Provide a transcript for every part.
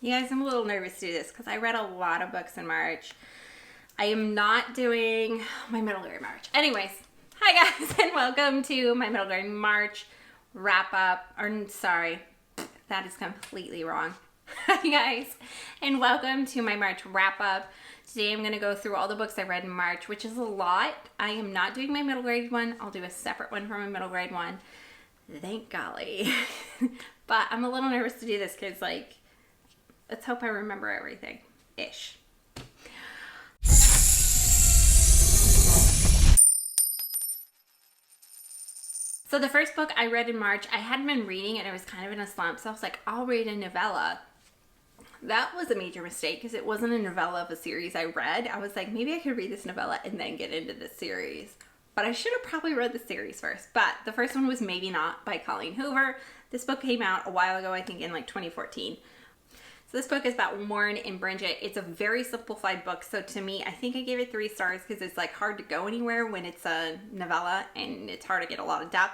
You guys, I'm a little nervous to do this because I read a lot of books in March. I am not doing my middle grade March. Anyways, hi guys, and welcome to my middle grade March wrap up. Or sorry, that is completely wrong. Hi guys, and welcome to my March wrap up. Today I'm going to go through all the books I read in March, which is a lot. I am not doing my middle grade one. I'll do a separate one from my middle grade one. Thank golly. But I'm a little nervous to do this because, like, let's hope I remember everything. Ish. So the first book I read in March, I hadn't been reading and I was kind of in a slump. So I was like, I'll read a novella. That was a major mistake because it wasn't a novella of a series I read. I was like, maybe I could read this novella and then get into the series. But I should have probably read the series first. But the first one was Maybe Not by Colleen Hoover. This book came out a while ago, I think in like 2014. So this book is about Warren and Bridget. It's a very simplified book. So to me, I think I gave it 3 stars because it's like hard to go anywhere when it's a novella and it's hard to get a lot of depth.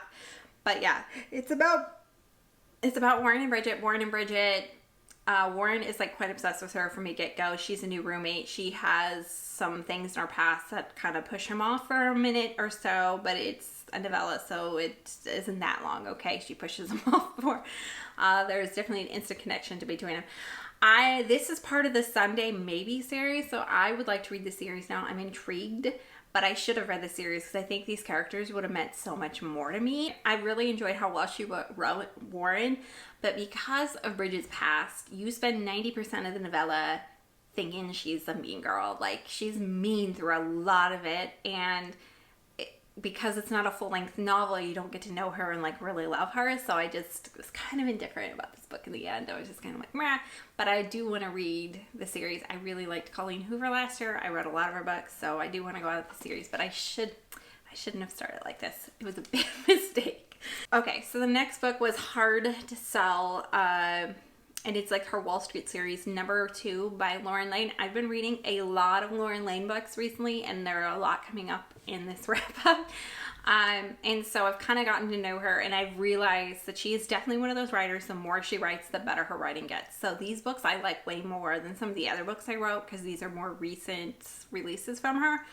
But yeah, it's about Warren and Bridget. Warren is like quite obsessed with her from the get-go. She's a new roommate. She has some things in her past that kind of push him off for a minute or so, but it's a novella, so it isn't that long, okay? She pushes him off for. There's definitely an instant connection between them. This is part of the Sunday Maybe series, so I would like to read the series now. I'm intrigued, but I should have read the series because I think these characters would have meant so much more to me. I really enjoyed how well she wrote Warren, but because of Bridget's past, you spend 90% of the novella thinking she's a mean girl. Like, she's mean through a lot of it, and because it's not a full-length novel, you don't get to know her and like really love her. So I just was kind of indifferent about this book in the end. I was just kind of like, meh. But I do want to read the series. I really liked Colleen Hoover last year. I read a lot of her books, so I do want to go out with the series. But I shouldn't have started like this. It was a big mistake. Okay, so the next book was Hard to Sell. And it's like her Wall Street series, number 2 by Layne. I've been reading a lot of Layne books recently, and there are a lot coming up in this wrap up. And so I've kind of gotten to know her, and I've realized that she is definitely one of those writers. The more she writes, the better her writing gets. So these books I like way more than some of the other books I wrote because these are more recent releases from her.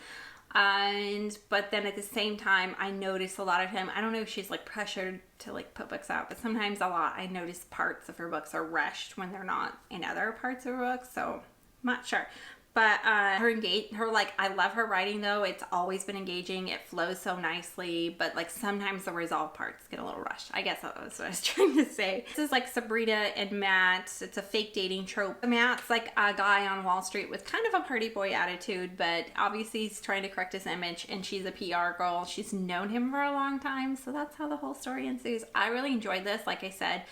But then at the same time, I notice a lot of time, I don't know if she's like pressured to like put books out, but sometimes I notice parts of her books are rushed when they're not in other parts of her books. So I'm not sure. But I love her writing though. It's always been engaging. It flows so nicely, but like sometimes the resolve parts get a little rushed. I guess that was what I was trying to say. This is like Sabrina and Matt. It's a fake dating trope. Matt's like a guy on Wall Street with kind of a party boy attitude, but obviously he's trying to correct his image, and she's a PR girl. She's known him for a long time, so that's how the whole story ensues. I really enjoyed this. Like I said,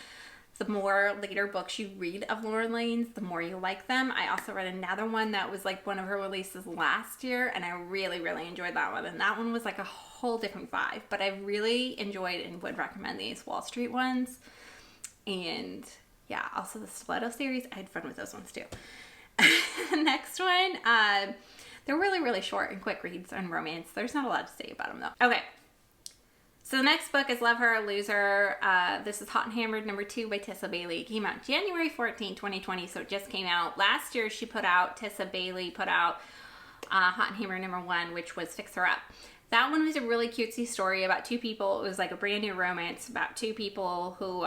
the more later books you read of Layne's, the more you like them. I also read another one that was like one of her releases last year, and I really, really enjoyed that one. And that one was like a whole different vibe. But I really enjoyed and would recommend these Wall Street ones. And yeah, also the Stiletto series. I had fun with those ones too. The next one, they're really, really short and quick reads on romance. There's not a lot to say about them though. Okay. So the next book is Love Her or Lose Her. This is Hot and Hammered number 2 by Tessa Bailey. It came out January 14, 2020, so it just came out. Last year Tessa Bailey put out Hot and Hammered number 1, which was Fix Her Up. That one was a really cutesy story about 2 people. It was like a brand new romance about 2 people who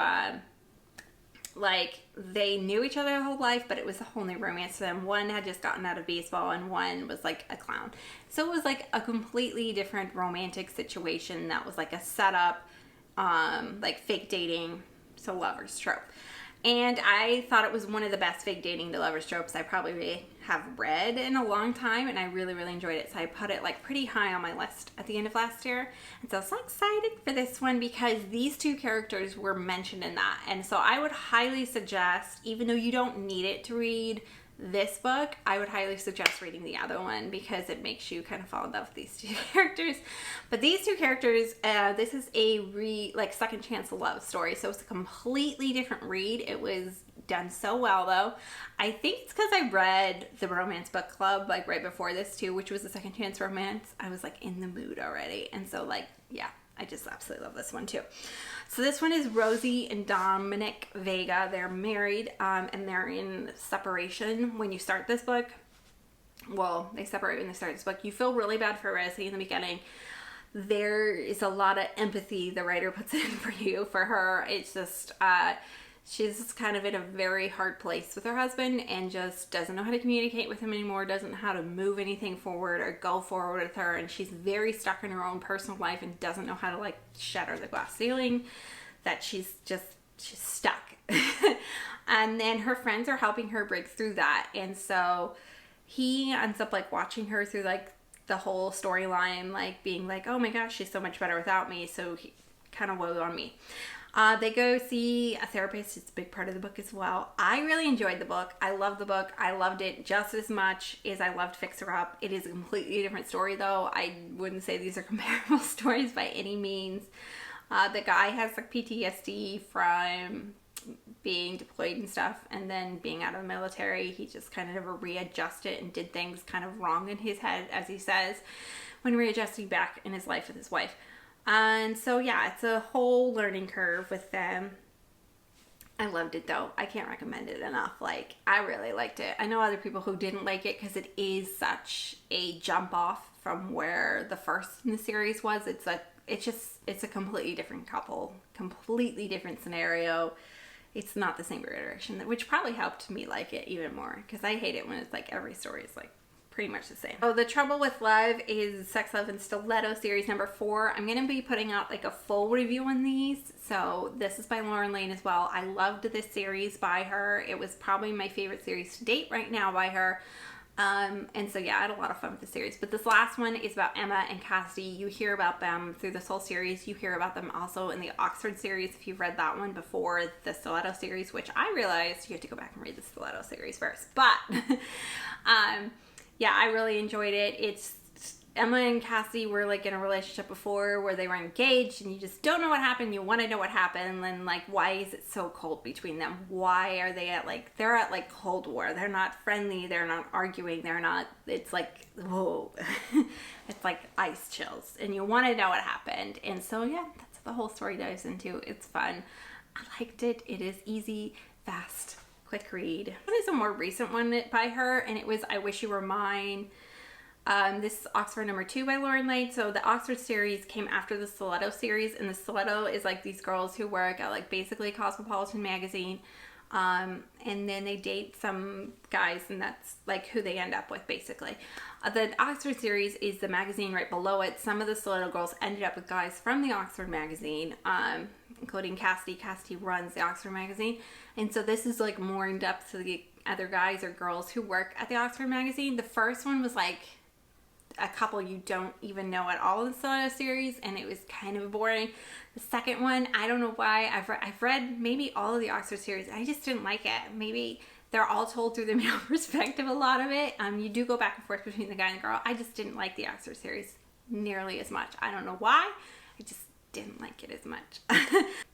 like they knew each other their whole life, but it was a whole new romance to them. One had just gotten out of baseball and one was like a clown. So it was like a completely different romantic situation that was like a setup, like fake dating, so lovers trope. And I thought it was one of the best fake dating to lovers tropes I probably have read in a long time, and I really, really enjoyed it. So I put it like pretty high on my list at the end of last year. And so I was so excited for this one because these 2 characters were mentioned in that. And so I would highly suggest, even though you don't need it to read this book, I would highly suggest reading the other one because it makes you kind of fall in love with these 2 characters. But these 2 characters, this is a second chance love story. So it's a completely different read. It was done so well though. I think it's because I read the romance book club like right before this too, which was a second chance romance. I was like in the mood already. And so like, yeah, I just absolutely love this one too. So this one is Rosie and Dominic Vega. They're married and they're in separation when you start this book. Well, they separate when they start this book. You feel really bad for Rosie in the beginning. There is a lot of empathy the writer puts in for you, for her. It's just, she's kind of in a very hard place with her husband and just doesn't know how to communicate with him anymore, doesn't know how to move anything forward or go forward with her, and she's very stuck in her own personal life and doesn't know how to like shatter the glass ceiling, that she's stuck. And then her friends are helping her break through that, and so he ends up like watching her through like the whole storyline, like being like, oh my gosh, she's so much better without me, so he kind of woe on me. They go see a therapist. It's a big part of the book as well. I really enjoyed the book. I love the book. I loved it just as much as I loved Fix Her Up. It is a completely different story though. I wouldn't say these are comparable stories by any means. The guy has like PTSD from being deployed and stuff, and then being out of the military. He just kind of readjusted and did things kind of wrong in his head, as he says, when readjusting back in his life with his wife. And so yeah, it's a whole learning curve with them. I loved it though. I can't recommend it enough. Like, I really liked it. I know other people who didn't like it because it is such a jump off from where the first in the series was. It's a completely different couple, completely different scenario. It's not the same direction, which probably helped me like it even more, because I hate it when it's like every story is like pretty much the same. Oh, The Trouble with Love is Sex, Love, and Stiletto series number 4. I'm going to be putting out like a full review on these. So this is by Layne as well. I loved this series by her. It was probably my favorite series to date right now by her. And so yeah, I had a lot of fun with the series. But this last one is about Emma and Cassidy. You hear about them through this whole series. You hear about them also in the Oxford series, if you've read that one before the Stiletto series, which I realized you have to go back and read the Stiletto series first. But yeah, I really enjoyed it. It's Emma and Cassie were like in a relationship before where they were engaged, and you just don't know what happened. You want to know what happened, and like, why is it so cold between them? Why are they they're at like Cold War. They're not friendly. They're not arguing. They're not, it's like, whoa, it's like ice chills, and you want to know what happened. And so yeah, that's what the whole story dives into. It's fun. I liked it. It is easy, fast, quick read. What is a more recent one by her? And it was I Wish You Were Mine. This is Oxford number 2 by Layne. So the Oxford series came after the Stiletto series, and the Stiletto is like these girls who work at like basically Cosmopolitan magazine, and then they date some guys, and that's like who they end up with basically. The Oxford series is the magazine right below it. Some of the Stiletto girls ended up with guys from the Oxford magazine, including Cassidy. Cassidy runs the Oxford magazine, and so this is like more in depth to the other guys or girls who work at the Oxford magazine. The first one was like a couple you don't even know at all in the Stiletto series, and it was kind of boring. The second one, I don't know why. I've read maybe all of the Oxford series. I just didn't like it. Maybe they're all told through the male perspective, a lot of it. You do go back and forth between the guy and the girl. I just didn't like the Oxford series nearly as much. I don't know why. I just didn't like it as much.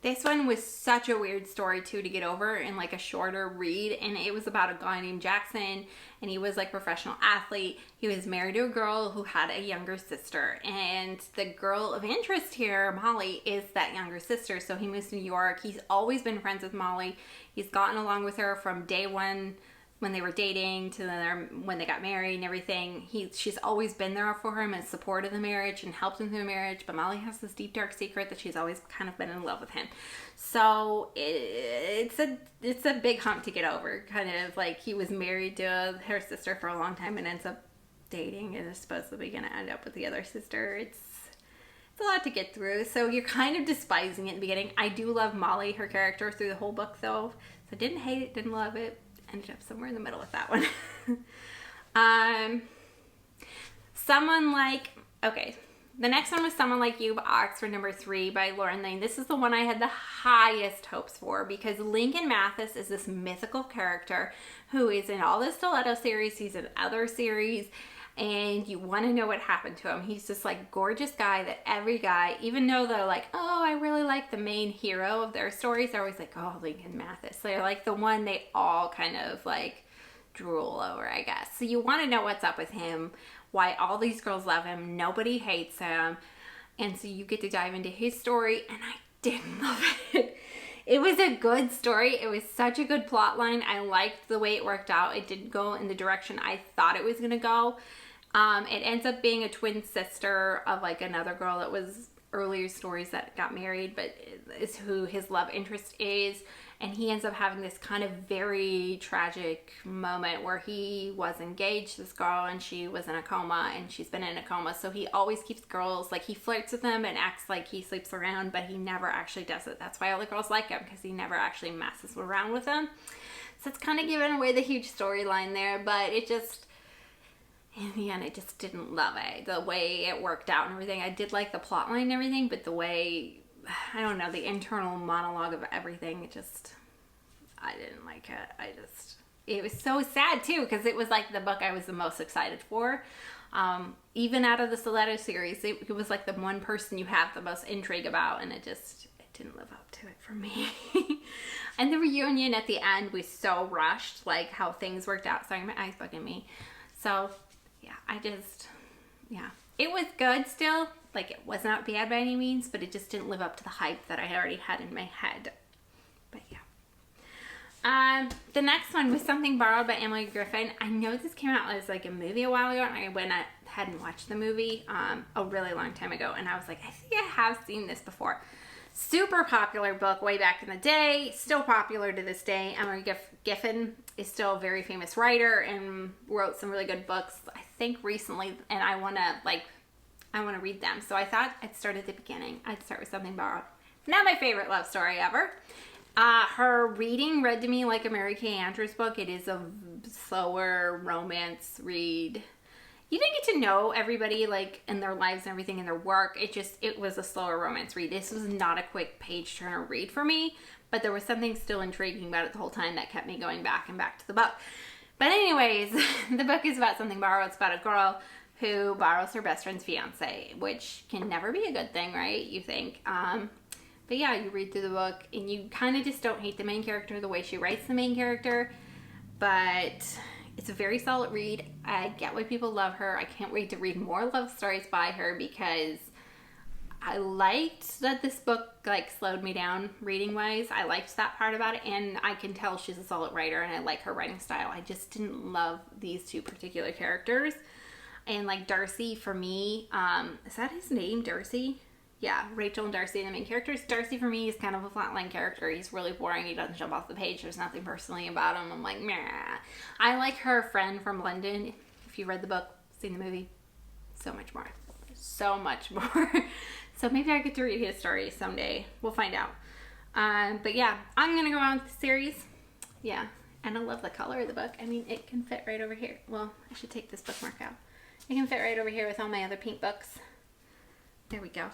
This one was such a weird story too to get over in like a shorter read, and it was about a guy named Jackson, and he was like a professional athlete. He was married to a girl who had a younger sister, and the girl of interest here, Molly, is that younger sister. So he moves to New York. He's always been friends with Molly. He's gotten along with her from day one when they were dating to when they got married and everything. She's always been there for him and supported the marriage and helped him through the marriage, but Molly has this deep dark secret that she's always kind of been in love with him. So it's a big hump to get over. Kind of like he was married to her sister for a long time and ends up dating and is supposedly going to end up with the other sister. It's a lot to get through, so you're kind of despising it in the beginning. I do love Molly, her character, through the whole book though, so didn't hate it, didn't love it. Ended up somewhere in the middle with that one. The next one was Someone Like You by Oxford number 3 by Layne. This is the one I had the highest hopes for, because Lincoln Mathis is this mythical character who is in all the Stiletto series. He's in other series, and you want to know what happened to him. He's this like gorgeous guy that every guy, even though they're like, oh, I really like the main hero of their stories, they're always like, oh, Lincoln Mathis. They're like the one they all kind of like drool over, I guess. So you want to know what's up with him, why all these girls love him, nobody hates him. And so you get to dive into his story, and I didn't love it. It was a good story. It was such a good plot line. I liked the way it worked out. It didn't go in the direction I thought it was going to go. It ends up being a twin sister of like another girl that was earlier stories that got married, but is who his love interest is. And he ends up having this kind of very tragic moment where he was engaged to this girl and she was in a coma, and she's been in a coma. So he always keeps girls, like he flirts with them and acts like he sleeps around, but he never actually does it. That's why all the girls like him, because he never actually messes around with them. So it's kind of giving away the huge storyline there, but it just, in the end, I just didn't love it. The way it worked out and everything. I did like the plot line and everything, but the way, I don't know, the internal monologue of everything, I didn't like it. It was so sad too, because it was like the book I was the most excited for. Even out of the Stiletto series, it was like the one person you have the most intrigue about, and it didn't live up to it for me. And the reunion at the end was so rushed, like how things worked out. Sorry, my eye's bugging me. So yeah, it was good still. Like, it was not bad by any means, but it just didn't live up to the hype that I already had in my head. But yeah. The next one was Something Borrowed by Emily Giffin. I know this came out as like a movie a while ago, and I hadn't watched the movie a really long time ago, and I was like, I think I have seen this before. Super popular book way back in the day, still popular to this day. Emily Giffin is still a very famous writer and wrote some really good books, I think recently, and I want to read them. So I thought I'd start at the beginning. I'd start with Something Borrowed. Not my favorite love story ever. Her reading read to me like a Mary Kay Andrews book. It is a slower romance read. You didn't get to know everybody like in their lives and everything in their work. It was a slower romance read. This was not a quick page turner read for me, but there was something still intriguing about it the whole time that kept me going back and back to the book. But anyways, the book is about Something Borrowed. It's about a girl who borrows her best friend's fiance, which can never be a good thing, right? You think. But yeah, you read through the book and you kind of just don't hate the main character the way she writes the main character, but it's a very solid read. I get why people love her. I can't wait to read more love stories by her, because I liked that this book like slowed me down reading wise. I liked that part about it, and I can tell she's a solid writer and I like her writing style. I just didn't love these two particular characters. And like Darcy, for me, is that his name, Darcy? Yeah, Rachel and Darcy, the main characters. Darcy for me is kind of a flatline character. He's really boring. He doesn't jump off the page. There's nothing personally about him. I'm like, meh. I like her friend from London. If you read the book, seen the movie, so much more. So much more. So maybe I get to read his story someday. We'll find out. But yeah, I'm going to go on with the series. Yeah, and I love the color of the book. I mean, it can fit right over here. Well, I should take this bookmark out. It can fit right over here with all my other pink books. There we go.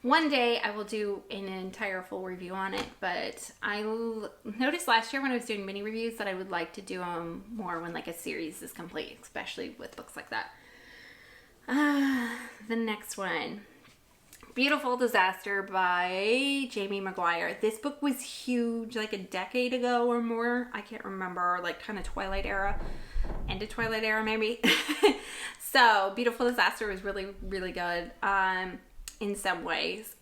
One day I will do an entire full review on it, but I noticed last year when I was doing mini reviews that I would like to do them more when like a series is complete, especially with books like that. The next one, Beautiful Disaster by Jamie McGuire. This book was huge like a decade ago or more. I can't remember, like kind of Twilight era, end of Twilight era maybe. So Beautiful Disaster was really, really good. In some ways.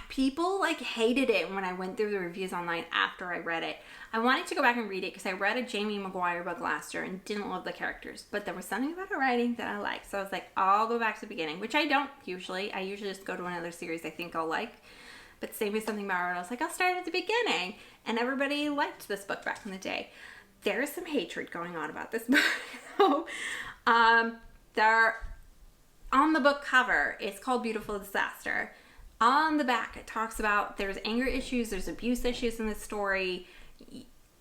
People like hated it when I went through the reviews online after I read it. I wanted to go back and read it because I read a Jamie McGuire book last year and didn't love the characters, but there was something about her writing that I liked. So I was like, I'll go back to the beginning, which I don't usually. I usually just go to another series I think I'll like. But same with Something Borrowed, I was like, I'll start at the beginning. And everybody liked this book back in the day. There's some hatred going on about this book. On the book cover, it's called Beautiful Disaster. On the back, it talks about there's anger issues, there's abuse issues in this story.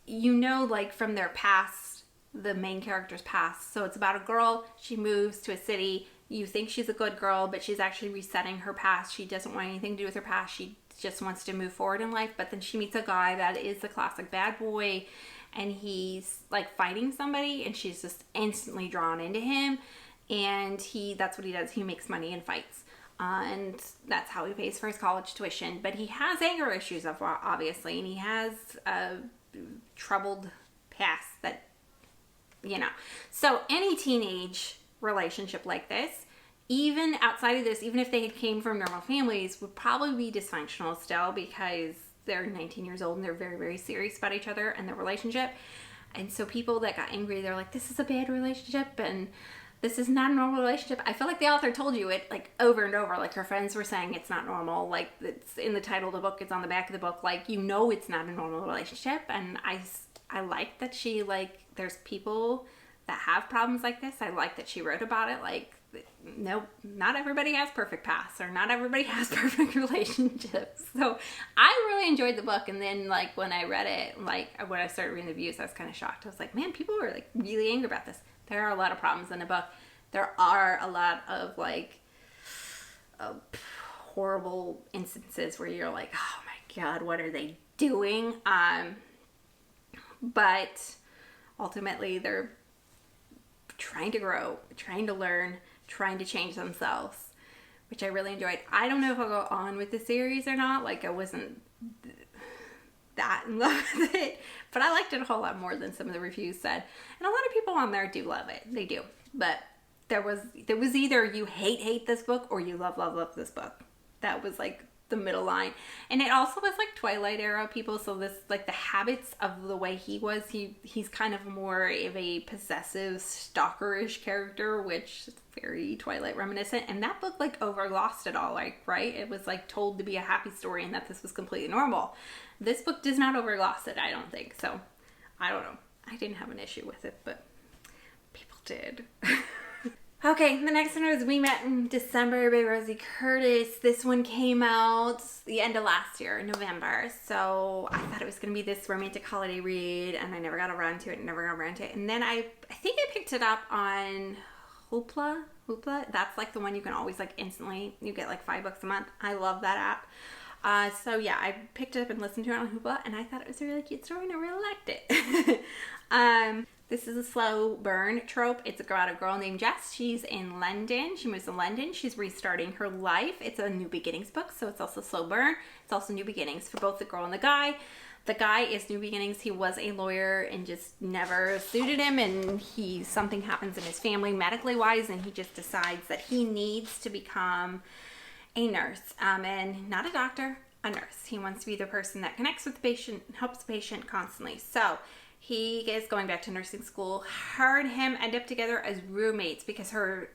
You know, like from their past, the main character's past. So it's about a girl, she moves to a city. You think she's a good girl, but she's actually resetting her past. She doesn't want anything to do with her past. She just wants to move forward in life. But then she meets a guy that is the classic bad boy, and he's like fighting somebody, and she's just instantly drawn into him. And that's what he does. He makes money and fights. And that's how he pays for his college tuition. But he has anger issues, obviously. And he has a troubled past that, you know. So any teenage relationship like this, even outside of this, even if they had came from normal families, would probably be dysfunctional still, because they're 19 years old and they're very, very serious about each other and their relationship. And so people that got angry, they're like, this is a bad relationship and this is not a normal relationship. I feel like the author told you it like over and over. Like her friends were saying it's not normal. Like it's in the title of the book, it's on the back of the book. Like, you know, it's not a normal relationship. And I like that she, like, there's people that have problems like this. I like that she wrote about it. Like, no, not everybody has perfect paths, or not everybody has perfect relationships. So I really enjoyed the book. And then, like, when I read it, like when I started reading the reviews, I was kind of shocked. I was like, man, people were like really angry about this. There are a lot of problems in the book. There are a lot of like horrible instances where you're like, oh my God, what are they doing? But ultimately they're trying to grow, trying to learn, trying to change themselves, which I really enjoyed. I don't know if I'll go on with the series or not. Like, I wasn't that in love with it, but I liked it a whole lot more than some of the reviews said. And a lot of people on there do love it. They do. But there was either you hate this book or you love this book. That was like the middle line. And it also was like Twilight era people, so this, like, the habits of the way he was, he's kind of more of a possessive, stalkerish character, which is very Twilight reminiscent. And that book like overlost it all, like, right? It was like told to be a happy story and that this was completely normal. This book does not overlost it, I don't think. So I don't know. I didn't have an issue with it, but people did. Okay, the next one was We Met in December by Rosie Curtis. This one came out the end of last year, in November. So I thought it was going to be this romantic holiday read, and I never got around to it, And then I think I picked it up on Hoopla. That's like the one you can always like instantly, you get like $5 a month. I love that app. So yeah, I picked it up and listened to it on Hoopla, and I thought it was a really cute story and I really liked it. This is a slow burn trope. It's about a girl named Jess. She's in London. She moves to London. She's restarting her life. It's a new beginnings book, so it's also slow burn. It's also new beginnings for both the girl and the guy. The guy is new beginnings. He was a lawyer and just never suited him, and something happens in his family medically wise, and he just decides that he needs to become a nurse, and not a doctor, a nurse. He wants to be the person that connects with the patient and helps the patient constantly. So he is going back to nursing school. Her and him end up together as roommates because her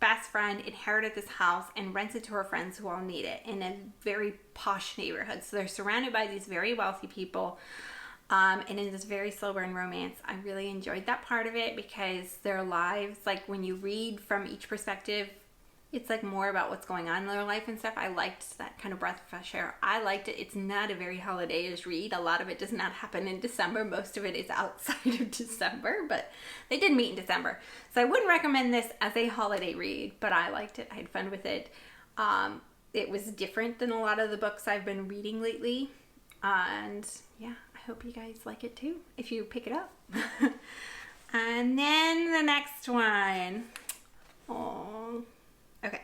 best friend inherited this house and rents it to her friends who all need it in a very posh neighborhood. So they're surrounded by these very wealthy people, and in this very slow burn romance. I really enjoyed that part of it because their lives, like when you read from each perspective, it's like more about what's going on in their life and stuff. I liked that kind of breath of fresh air. I liked it. It's not a very holiday-ish read. A lot of it does not happen in December. Most of it is outside of December, but they did meet in December. So I wouldn't recommend this as a holiday read, but I liked it. I had fun with it. It was different than a lot of the books I've been reading lately. And yeah, I hope you guys like it too, if you pick it up. And then the next one. Oh. Okay,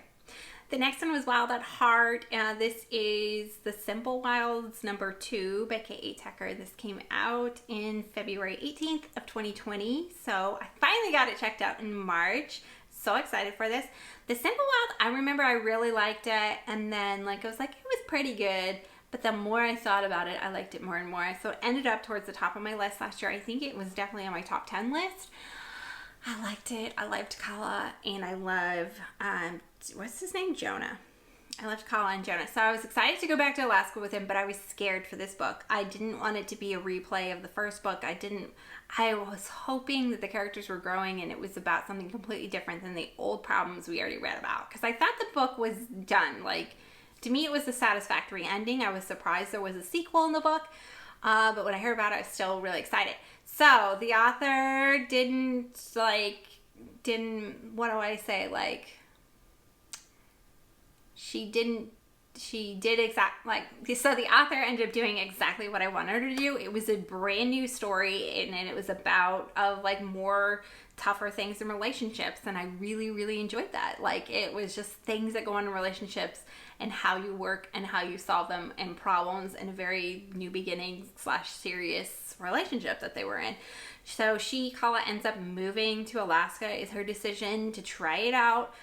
the next one was Wild at Heart. This is The Simple Wilds #2 by K.A. Tucker. This came out in February 18th of 2020. So I finally got it checked out in March. So excited for this. The Simple Wild, I remember I really liked it. And then I was like, it was pretty good. But the more I thought about it, I liked it more and more. So it ended up towards the top of my list last year. I think it was definitely on my top 10 list. I liked it. I loved Kala, and I love, what's his name? Jonah. I loved Kala and Jonah. So I was excited to go back to Alaska with him, but I was scared for this book. I didn't want it to be a replay of the first book. I was hoping that the characters were growing and it was about something completely different than the old problems we already read about. Because I thought the book was done. Like, to me, it was a satisfactory ending. I was surprised there was a sequel in the book. But when I heard about it, I was still really excited. So the author didn't, what do I say? So the author ended up doing exactly what I wanted her to do. It was a brand new story, and it was about more tougher things in relationships, and I really, really enjoyed that. It was just things that go on in relationships and how you work and how you solve them and problems in a very new beginning / serious relationship that they were in. So Kala ends up moving to Alaska. Is her decision to try it out.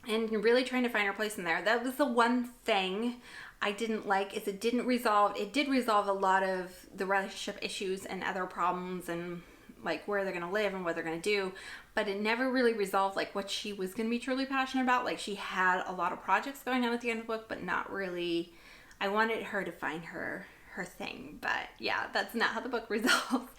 and really trying to find her place in there. That was the one thing I didn't like, is it did resolve a lot of the relationship issues and other problems and like where they're going to live and what they're going to do, but it never really resolved like what she was going to be truly passionate about. Like she had a lot of projects going on at the end of the book, but not really. I wanted her to find her thing, but yeah, that's not how the book resolves.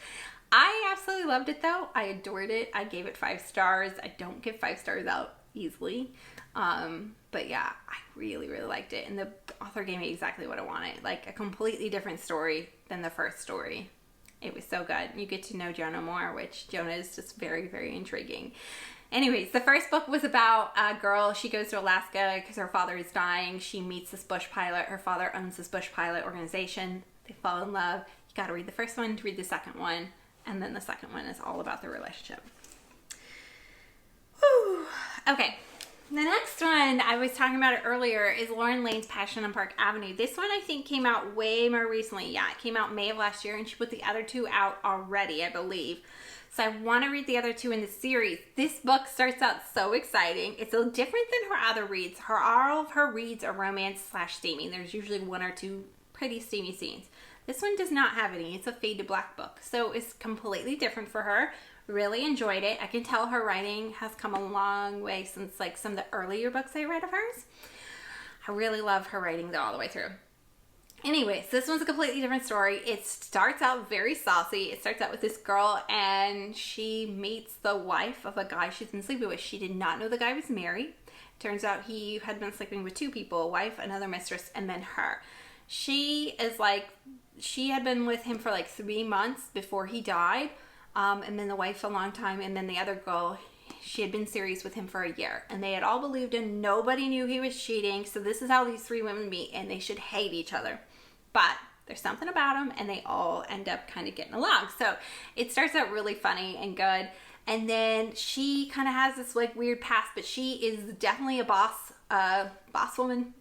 I absolutely loved it though. I adored it. I gave it 5 stars. I don't give 5 stars out easily. But yeah, I really, really liked it. And the author gave me exactly what I wanted. Like a completely different story than the first story. It was so good. You get to know Jonah more, which Jonah is just very, very intriguing. Anyways, the first book was about a girl. She goes to Alaska because her father is dying. She meets this bush pilot. Her father owns this bush pilot organization. They fall in love. You got to read the first one to read the second one. And then the second one is all about the relationship. Whew. Okay. The next one, I was talking about it earlier, is Lauren Layne's Passion on Park Avenue. This one I think came out way more recently. Yeah, it came out May of last year, and she put the other 2 out already, I believe. So I want to read the other 2 in the series. This book starts out so exciting. It's a different than her other reads. All of her reads are romance/steamy. There's usually 1 or 2 pretty steamy scenes. This one does not have any. It's a fade to black book. So it's completely different for her. Really enjoyed it. I can tell her writing has come a long way since like some of the earlier books I read of hers. I really love her writing though all the way through. Anyways, this one's a completely different story. It starts out very saucy. It starts out with this girl and she meets the wife of a guy she's been sleeping with. She did not know the guy was married. Turns out he had been sleeping with 2 people, a wife, another mistress, and then her. She had been with him for like 3 months before he died. And then the wife a long time, and then the other girl, she had been serious with him for a year, and they had all believed him. Nobody knew he was cheating. So this is how these 3 women meet, and they should hate each other, but there's something about them, and they all end up kind of getting along. So it starts out really funny and good, and then she kind of has this like weird past, but she is definitely a boss woman,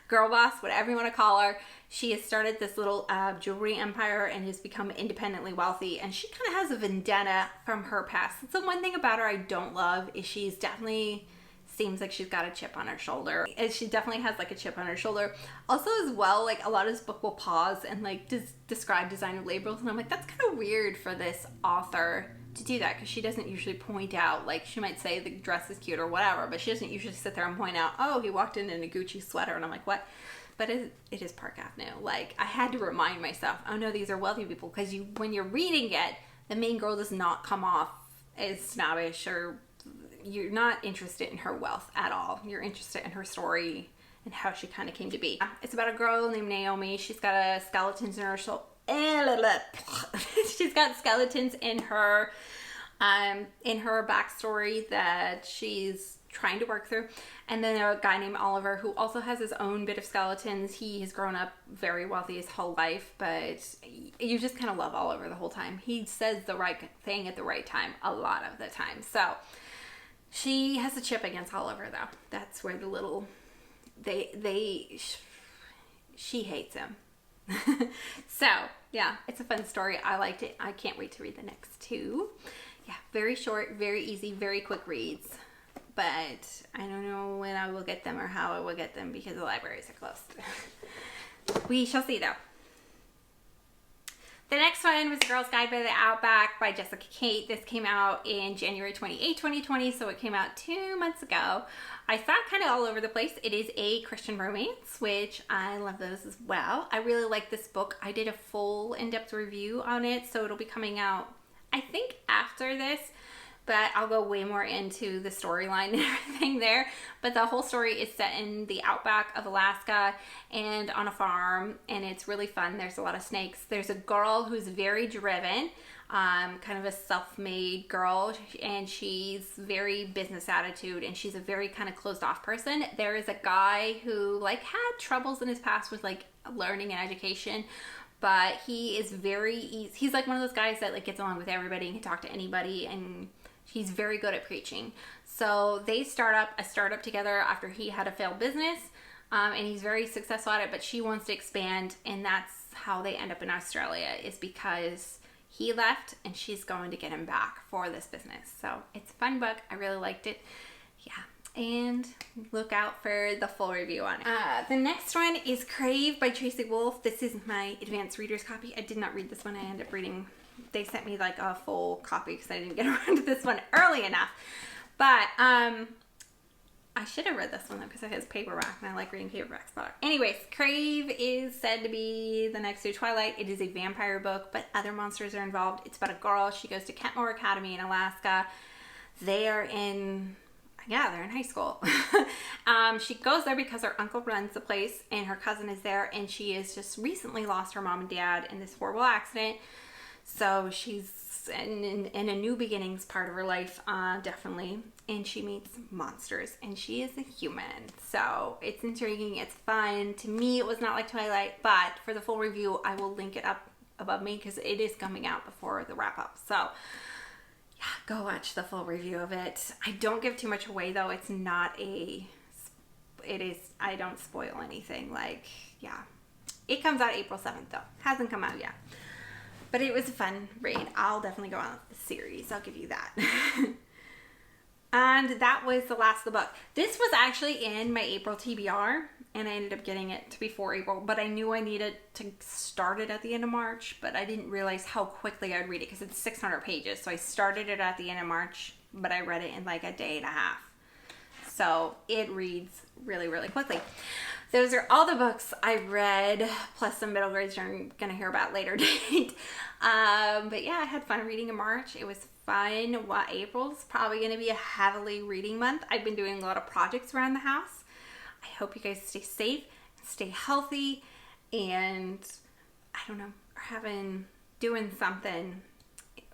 girl boss, whatever you want to call her. She has started this little jewelry empire and has become independently wealthy, and she kind of has a vendetta from her past. It's the one thing about her I don't love is she's definitely seems like she's got a chip on her shoulder. And she definitely has like a chip on her shoulder. Also as well, like a lot of this book will pause and like describe designer labels, and I'm like, that's kind of weird for this author to do that, because she doesn't usually point out, like she might say the dress is cute or whatever, but she doesn't usually sit there and point out, oh, he walked in a Gucci sweater, and I'm like, what? But it is Park Avenue. Like, I had to remind myself, oh no, these are wealthy people, because when you're reading it, the main girl does not come off as snobbish, or you're not interested in her wealth at all. You're interested in her story and how she kind of came to be. It's about a girl named Naomi. She's got skeletons in her soul. She's got skeletons in her backstory that she's trying to work through. And then a guy named Oliver who also has his own bit of skeletons. He has grown up very wealthy his whole life, but you just kind of love Oliver the whole time. He says the right thing at the right time a lot of the time. So she has a chip against Oliver though. That's where the little she hates him. So yeah, it's a fun story. I liked it. I can't wait to read the next 2. Yeah, very short, very easy, very quick reads. But I don't know when I will get them or how I will get them because the libraries are closed. We shall see though. The next one was The Girl's Guide by the Outback by Jessica Kate. This came out in January 28, 2020, so it came out 2 months ago. I saw it kind of all over the place. It is a Christian romance, which I love those as well. I really like this book. I did a full in-depth review on it, so it'll be coming out, I think, after this. But I'll go way more into the storyline and everything there. But the whole story is set in the outback of Alaska and on a farm, and it's really fun. There's a lot of snakes. There's a girl who's very driven, kind of a self-made girl, and she's very business attitude, and she's a very kind of closed-off person. There is a guy who like had troubles in his past with like learning and education, but he is very easy. He's like one of those guys that like gets along with everybody and can talk to anybody, and he's very good at preaching. So they start up a startup together after he had a failed business, and he's very successful at it, but she wants to expand, and that's how they end up in Australia, is because he left and she's going to get him back for this business. So it's a fun book. I really liked it. Yeah. and look out for the full review on it. The next one is Crave by Tracy Wolff. This is my advanced reader's copy. I did not read this one. I ended up reading, they sent me like a full copy because I didn't get around to this one early enough. But I should have read this one though because it has paperback and I like reading paperbacks better. Anyways, Crave is said to be the next to Twilight. It is a vampire book, but other monsters are involved. It's about a girl. She goes to Kentmore Academy in Alaska. They're in high school. She goes there because her uncle runs the place and her cousin is there, and she has just recently lost her mom and dad in this horrible accident. So she's in a new beginnings part of her life, definitely. And she meets monsters, and she is a human. So it's intriguing. It's fun. To me, it was not like Twilight, but for the full review, I will link it up above me because it is coming out before the wrap up. So yeah, go watch the full review of it. I don't give too much away though. It's not I don't spoil anything. Like, yeah. It comes out April 7th though. Hasn't come out yet. But it was a fun read. I'll definitely go on with the series. I'll give you that. And that was the last of the book. This was actually in my April TBR, and I ended up getting it before April, but I knew I needed to start it at the end of March, but I didn't realize how quickly I'd read it because it's 600 pages. So I started it at the end of March, but I read it in like a day and a half. So it reads really, really quickly. Those are all the books I read, plus some middle grades you're going to hear about later date. But yeah, I had fun reading in March. It was fun. April's probably going to be a heavily reading month. I've been doing a lot of projects around the house. I hope you guys stay safe, stay healthy, and I don't know, doing something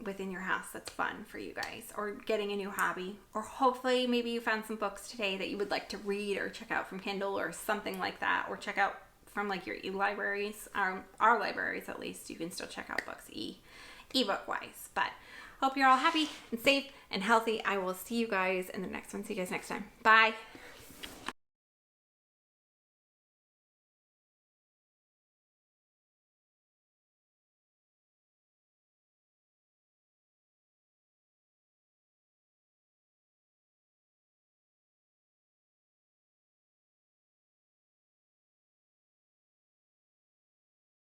within your house that's fun for you guys, or getting a new hobby, or hopefully maybe you found some books today that you would like to read or check out from Kindle or something like that, or check out from like your e-libraries, our libraries at least. You can still check out books ebook wise. But hope you're all happy and safe and healthy. I will see you guys in the next one. See you guys next time. Bye.